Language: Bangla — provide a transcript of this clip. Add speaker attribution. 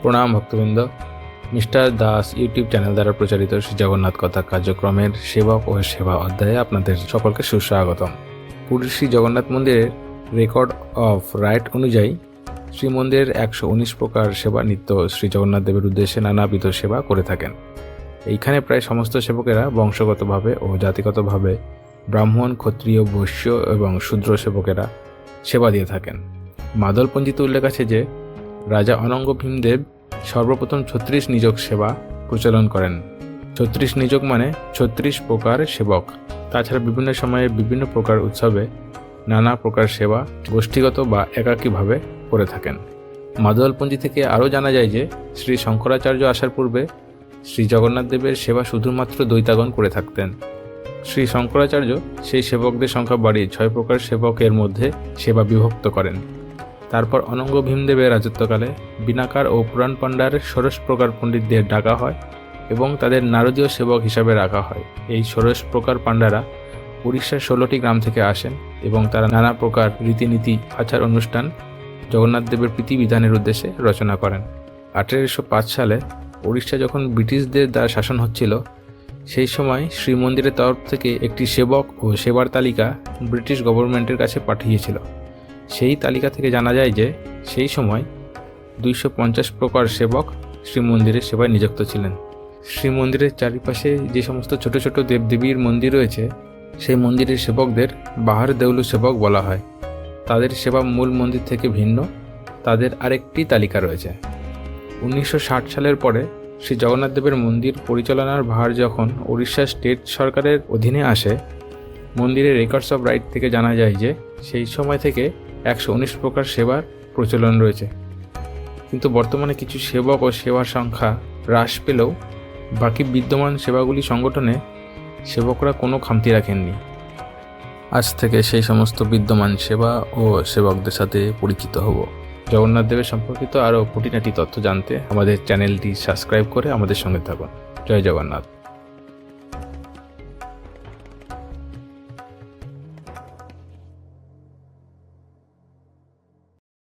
Speaker 1: প্রণাম ভক্তবৃন্দ। মিস্টার দাস ইউটিউব চ্যানেল দ্বারা প্রচারিত শ্রী জগন্নাথ কথা কার্যক্রমের সেবক ও সেবা অধ্যায়ে আপনাদের সকলকে সুস্বাগতম। পুরীর শ্রী জগন্নাথ মন্দিরের রেকর্ড অফ রাইট অনুযায়ী শ্রীমন্দিরের 119 প্রকার সেবা নিত্য শ্রী জগন্নাথ দেবের উদ্দেশ্যে নানাবিধ সেবা করে থাকেন। এইখানে প্রায় সমস্ত সেবকেরা বংশগতভাবে ও জাতিগতভাবে ব্রাহ্মণ, ক্ষত্রিয়, বৈশ্য এবং শূদ্র সেবকেরা সেবা দিয়ে থাকেন। মাদলপঞ্জিতে উল্লেখ আছে যে রাজা অনঙ্গ ভীমদেব সর্বপ্রথম 36 নিযোগ সেবা প্রচলন করেন। 36 নিযোগ মানে 36 প্রকার সেবক। তাছাড়া বিভিন্ন সময়ে বিভিন্ন প্রকার উৎসবে নানা প্রকার সেবা গোষ্ঠীগত বা একাকীভাবে করে থাকেন। মাদলপঞ্জি থেকে আরও জানা যায় যে শ্রী শঙ্করাচার্য আসার পূর্বে শ্রী জগন্নাথ দেবের সেবা শুধুমাত্র দৈতাগণ করে থাকতেন। শ্রী শঙ্করাচার্য সেই সেবকদের সংখ্যা বাড়িয়ে 6 প্রকার সেবকের মধ্যে সেবা বিভক্ত করেন। তারপর অনঙ্গ ভীমদেবের রাজত্বকালে বিনাকার ও পুরাণ পাণ্ডার 16 প্রকার পণ্ডিতদের ডাকা হয় এবং তাদের নারদীয় সেবক হিসাবে রাখা হয়। এই 16 প্রকার পাণ্ডারা উড়িষ্যার 16টি গ্রাম থেকে আসেন এবং তারা নানা প্রকার রীতিনীতি, আচার অনুষ্ঠান জগন্নাথ দেবের প্রীতিবিধানের উদ্দেশ্যে রচনা করেন। 1805 সালে উড়িষ্যা যখন ব্রিটিশদের দ্বারা শাসন হচ্ছিল, সেই সময় শ্রীমন্দিরের তরফ থেকে একটি সেবক ও সেবার তালিকা ব্রিটিশ গভর্নমেন্টের কাছে পাঠিয়েছিল। সেই তালিকা থেকে জানা যায় যে সেই সময় 250 প্রকার সেবক শ্রীমন্দিরের সেবায় নিযুক্ত ছিলেন। শ্রীমন্দিরের চারিপাশে যে সমস্ত ছোট ছোট দেবদেবীর মন্দির রয়েছে, সেই মন্দিরের সেবকদের বাহার দেউলু সেবক বলা হয়। তাদের সেবা মূল মন্দির থেকে ভিন্ন। তাদের আরেকটি তালিকা রয়েছে। 1960 সালের পরে শ্রী জগন্নাথ দেবের মন্দির পরিচালনার ভার যখন উড়িষ্যা স্টেট সরকারের অধীনে আসে, মন্দিরের রেকর্ডস অফ রাইট থেকে জানা যায় যে সেই সময় থেকে 119 প্রকার সেবার প্রচলন রয়েছে। কিন্তু বর্তমানে কিছু সেবক ও সেবার সংখ্যা হ্রাস পেলেও বাকি বিদ্যমান সেবাগুলি সংগঠনে সেবকরা কোনো খামতি রাখেননি। আজ থেকে সেই সমস্ত বিদ্যমান সেবা ও সেবকদের সাথে পরিচিত হব। জগন্নাথ দেবের সম্পর্কিত আরও খুঁটিনাটি তথ্য জানতে আমাদের চ্যানেলটি সাবস্ক্রাইব করে আমাদের সঙ্গে থাকুন। জয় জগন্নাথ।